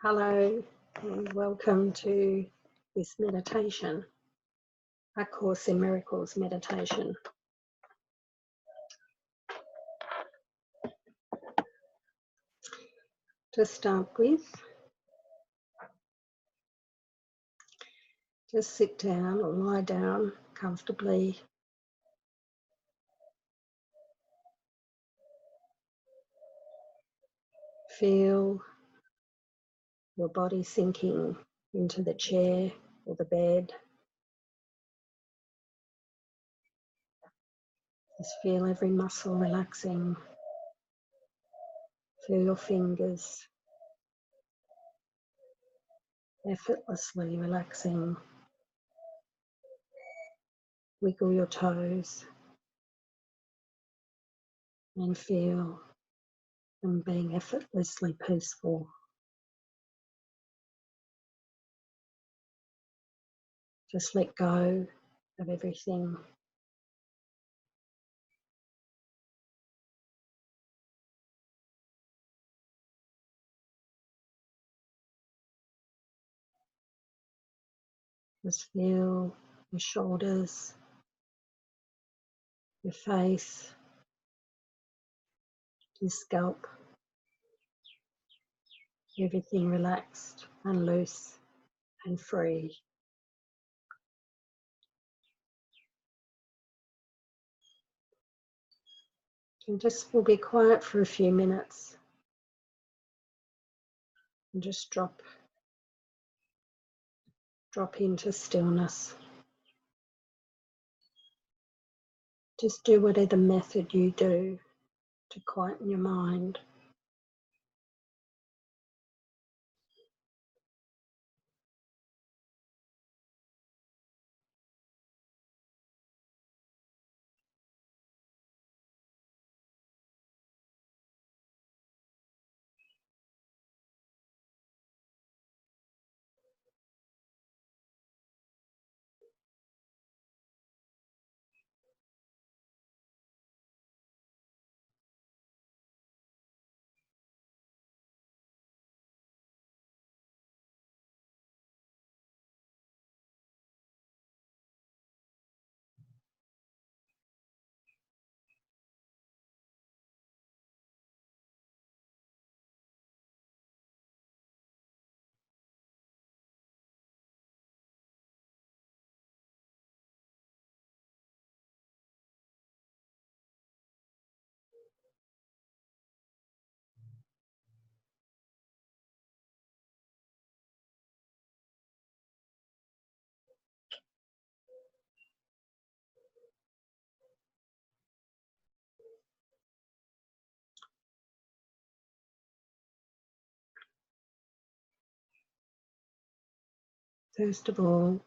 Hello and welcome to this meditation, A Course in Miracles meditation. To start with, just sit down or lie down comfortably. Feel your body sinking into the chair or the bed. Just feel every muscle relaxing. Feel your fingers effortlessly relaxing. Wiggle your toes and feel them being effortlessly peaceful. Just let go of everything. Just feel your shoulders, your face, your scalp, everything relaxed and loose and free. And just we'll be quiet for a few minutes and just drop into stillness. Just do whatever method you do to quieten your mind. First of all,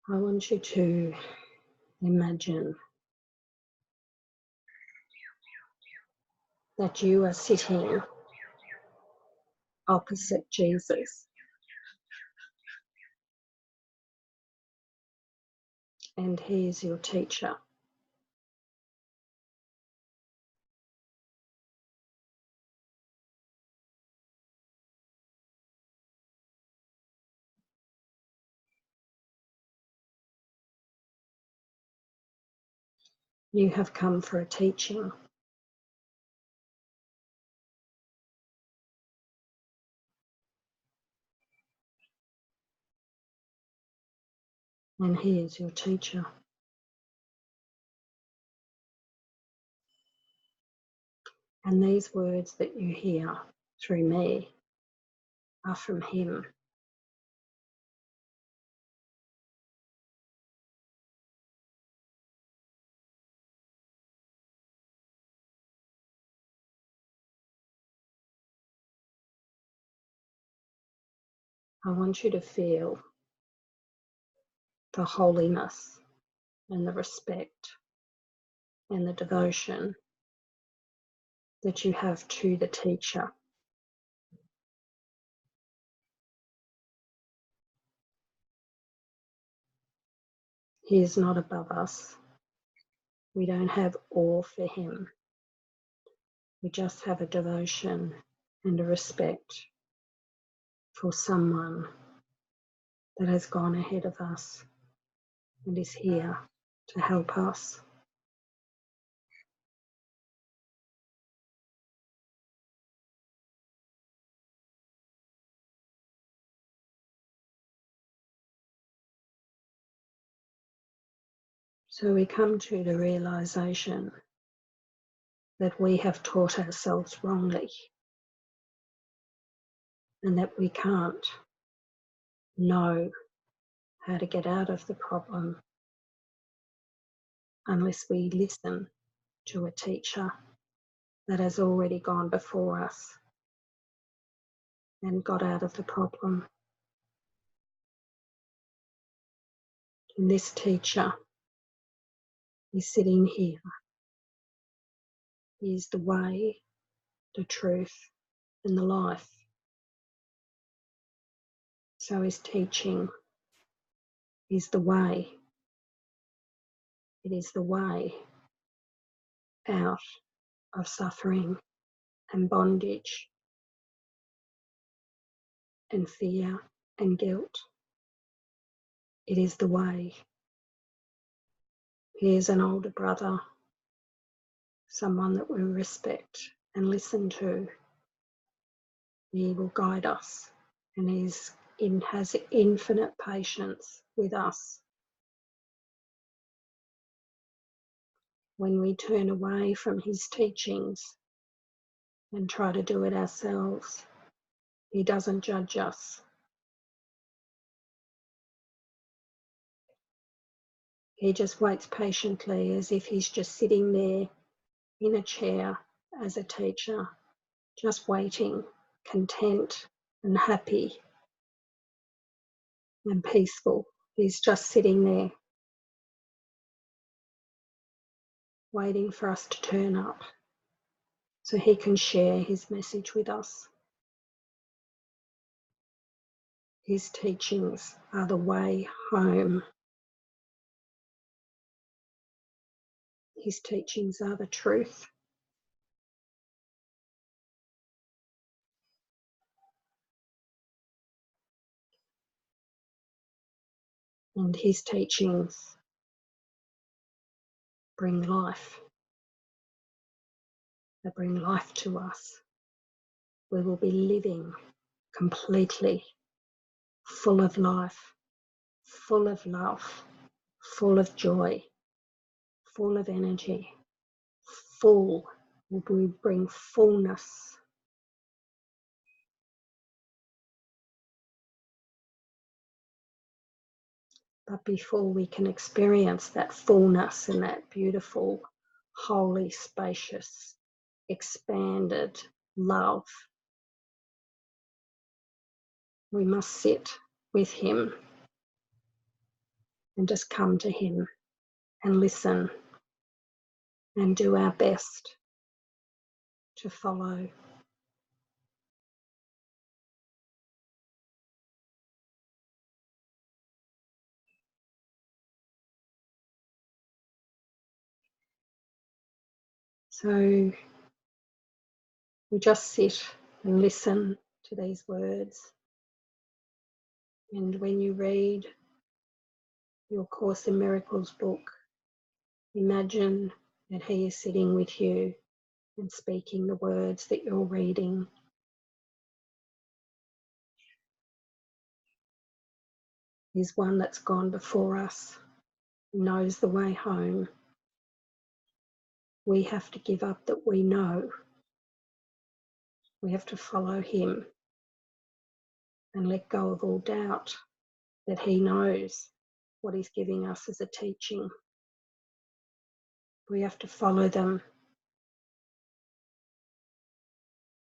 I want you to imagine that you are sitting opposite Jesus and he is your teacher. You have come for a teaching. And he is your teacher. And these words that you hear through me are from him. I want you to feel the holiness and the respect and the devotion that you have to the teacher. He is not above us. We don't have awe for him. We just have a devotion and a respect for someone that has gone ahead of us and is here to help us. So we come to the realization that we have taught ourselves wrongly and that we can't know how to get out of the problem unless we listen to a teacher that has already gone before us and got out of the problem. And this teacher is sitting here. He is the way, the truth, and the life. So his teaching is the way. It is the way out of suffering and bondage and fear and guilt. It is the way. He is an older brother, someone that we respect and listen to. He will guide us, and has infinite patience with us. When we turn away from his teachings and try to do it ourselves, he doesn't judge us. He just waits patiently as if he's just sitting there in a chair as a teacher, just waiting, content and happy and peaceful. He's just sitting there waiting for us to turn up so he can share his message with us. His teachings are the way home. His teachings are the truth. And his teachings bring life. They bring life to us. We will be living completely full of life, full of love, full of joy, full of energy, full. We bring fullness. But before we can experience that fullness and that beautiful, holy, spacious, expanded love, we must sit with him and just come to him and listen and do our best to follow. So we just sit and listen to these words. And when you read your Course in Miracles book, imagine that he is sitting with you and speaking the words that you're reading. He's one that's gone before us, knows the way home. We have to give up that we know. We have to follow him and let go of all doubt that he knows what he's giving us as a teaching. We have to follow them.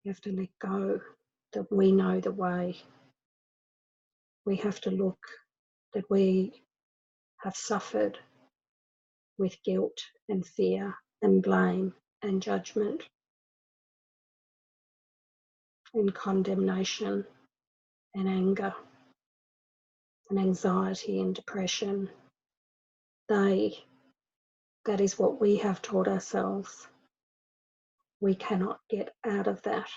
We have to let go that we know the way. We have to look that we have suffered with guilt and fear and blame and judgment and condemnation and anger and anxiety and depression. That is what we have taught ourselves. We cannot get out of that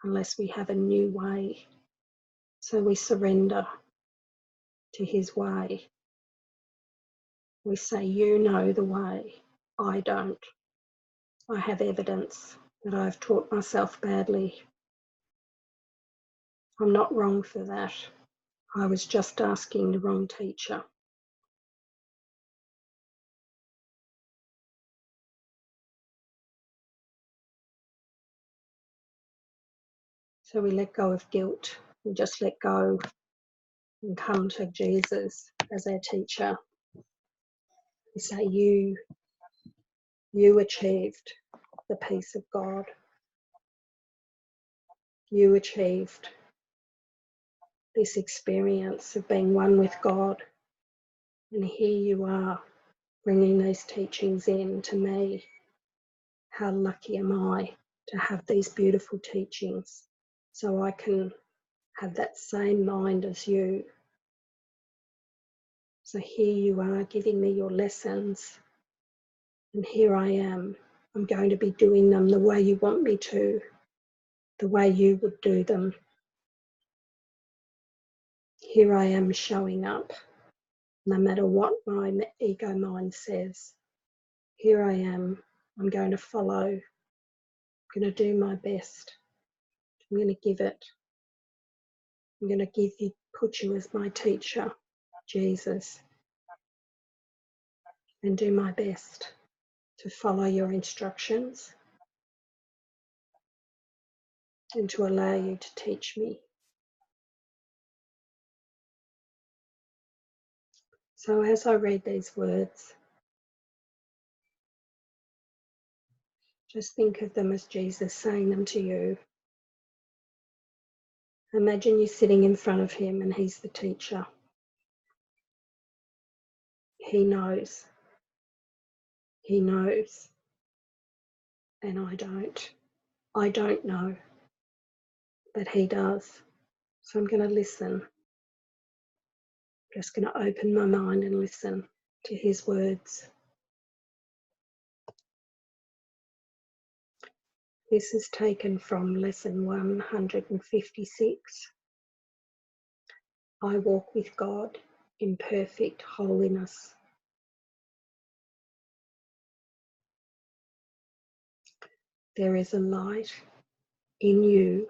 unless we have a new way. So we surrender to his way. We say, you know the way, I don't. I have evidence that I've taught myself badly. I'm not wrong for that. I was just asking the wrong teacher. So we let go of guilt. We just let go and come to Jesus as our teacher. We say, you achieved the peace of God. You achieved this experience of being one with God. And here you are, bringing these teachings in to me. How lucky am I to have these beautiful teachings so I can have that same mind as you. So here you are giving me your lessons, and here I am. I'm going to be doing them the way you want me to, the way you would do them. Here I am showing up, no matter what my ego mind says. Here I am. I'm going to follow. I'm going to do my best. I'm going to give it. I'm going to put you as my teacher, Jesus, and do my best to follow your instructions and to allow you to teach me. So as I read these words, just think of them as Jesus saying them to you. Imagine you sitting in front of him and he's the teacher. He knows. He knows. And I don't. I don't know. But he does. So I'm going to listen. Just going to open my mind and listen to his words. This is taken from lesson 156. I walk with God in perfect holiness. There is a light in you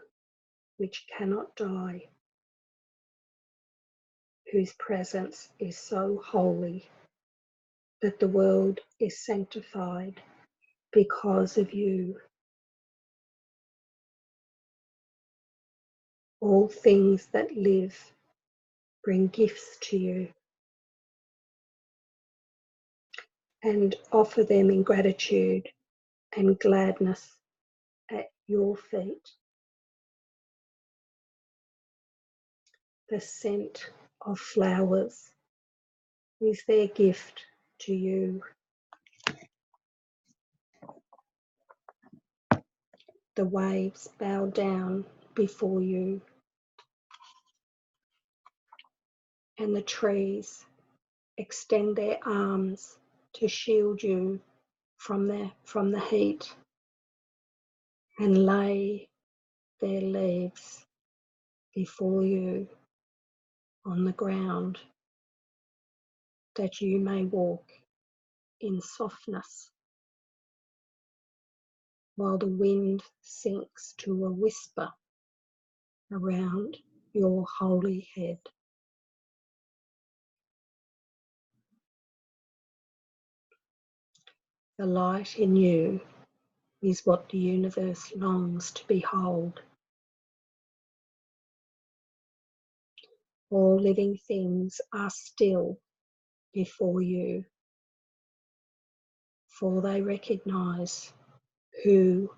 which cannot die, whose presence is so holy that the world is sanctified because of you. All things that live bring gifts to you and offer them in gratitude and gladness at your feet. The scent of flowers is their gift to you. The waves bow down before you, and the trees extend their arms to shield you from the heat and lay their leaves before you on the ground, that you may walk in softness while the wind sinks to a whisper around your holy head. The light in you is what the universe longs to behold. All living things are still before you, for they recognize who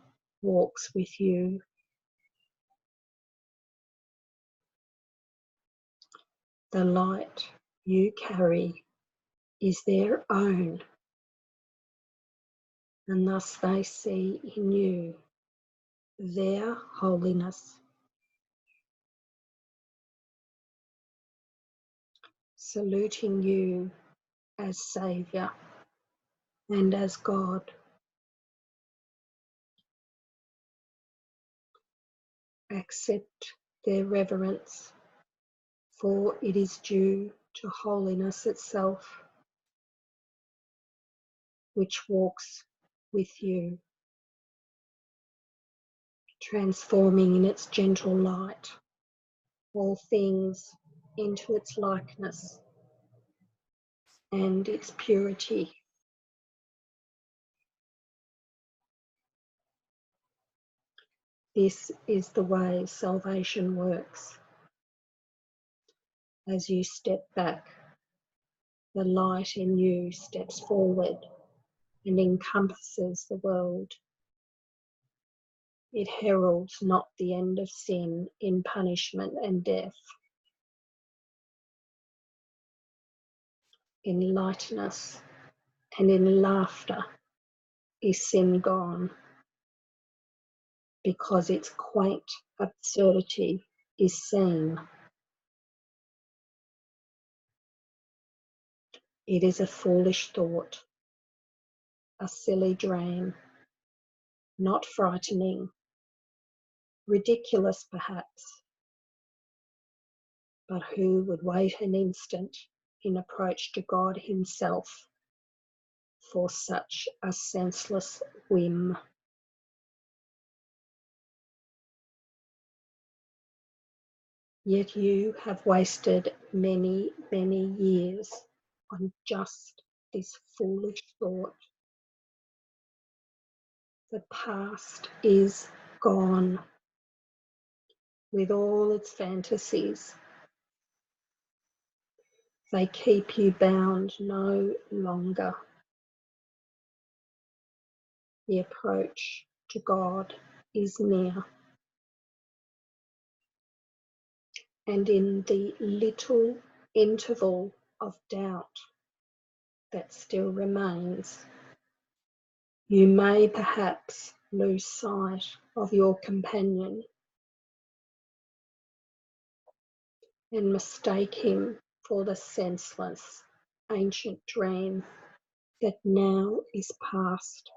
walks with you. The light you carry is their own, and thus they see in you their holiness. Saluting you as Saviour and as God. accept their reverence, for it is due to holiness itself, which walks with you, transforming in its gentle light all things into its likeness and its purity. This is the way salvation works. As you step back, the light in you steps forward and encompasses the world. It heralds not the end of sin in punishment and death. In lightness and in laughter is sin gone, because its quaint absurdity is seen. It is a foolish thought, a silly dream, not frightening, ridiculous perhaps, but who would wait an instant in approach to God himself for such a senseless whim? Yet you have wasted many, many years on just this foolish thought. The past is gone with all its fantasies. They keep you bound no longer. The approach to God is near. And in the little interval of doubt that still remains, you may perhaps lose sight of your companion and mistake him for the senseless ancient dream that now is past.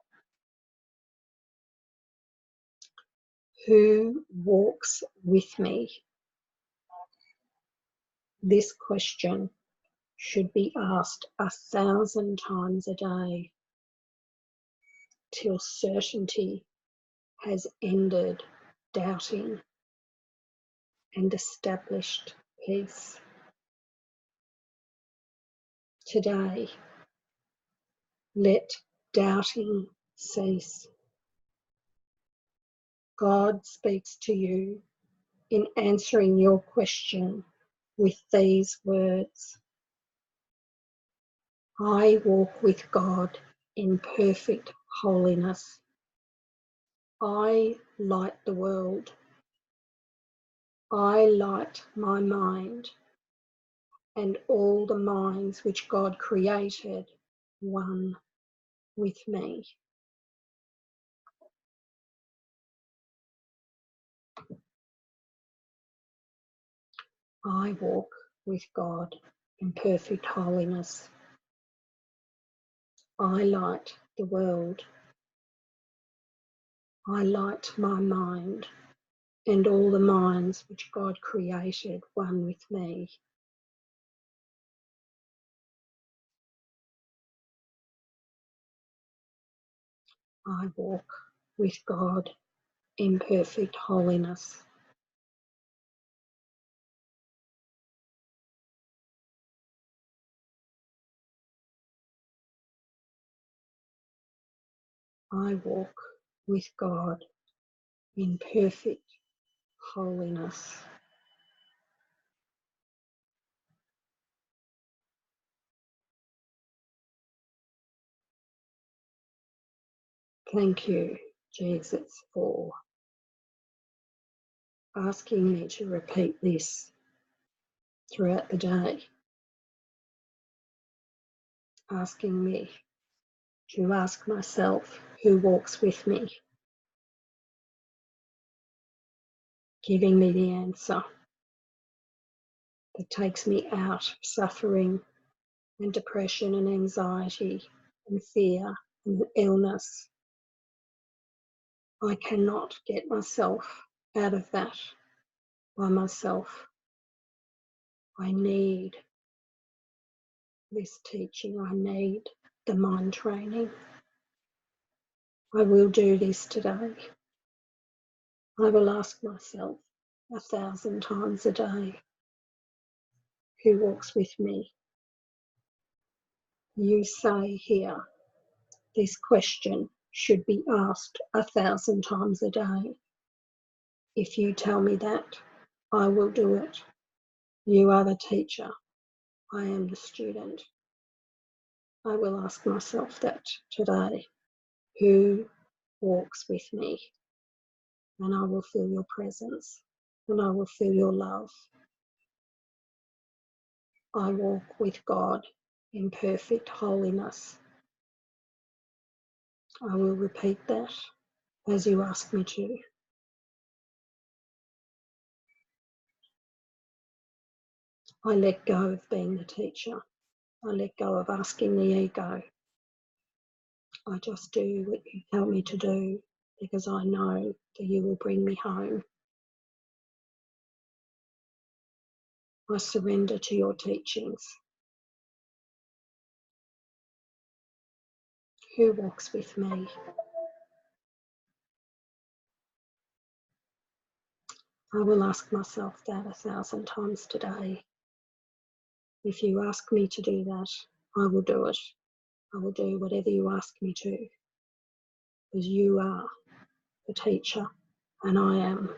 Who walks with me? This question should be asked 1,000 times a day till certainty has ended doubting and established peace. Today, let doubting cease. God speaks to you in answering your question with these words: I walk with God in perfect holiness. I light the world. I light my mind and all the minds which God created, one with me. I walk with God in perfect holiness. I light the world. I light my mind and all the minds which God created, one with me. I walk with God in perfect holiness. I walk with God in perfect holiness. Thank you, Jesus, for asking me to repeat this throughout the day, asking me to ask myself who walks with me, giving me the answer that takes me out of suffering and depression and anxiety and fear and illness. I cannot get myself out of that by myself. I need this teaching. I need the mind training. I will do this today. I will ask myself 1,000 times a day, who walks with me? You say here, this question should be asked 1,000 times a day. If you tell me that, I will do it. You are the teacher. I am the student. I will ask myself that today. Who walks with me? And I will feel your presence, and I will feel your love. I walk with God in perfect holiness. I will repeat that as you ask me to. I let go of being the teacher. I let go of asking the ego. I just do what you tell me to do because I know that you will bring me home. I surrender to your teachings. Who walks with me? I will ask myself that 1,000 times today. If you ask me to do that, I will do it. I will do whatever you ask me to, because you are the teacher and I am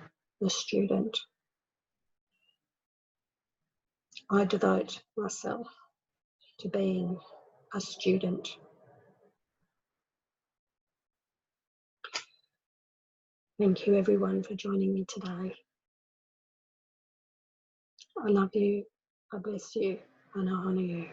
the student. I devote myself to being a student. Thank you everyone for joining me today. I love you, I bless you, and I honour you.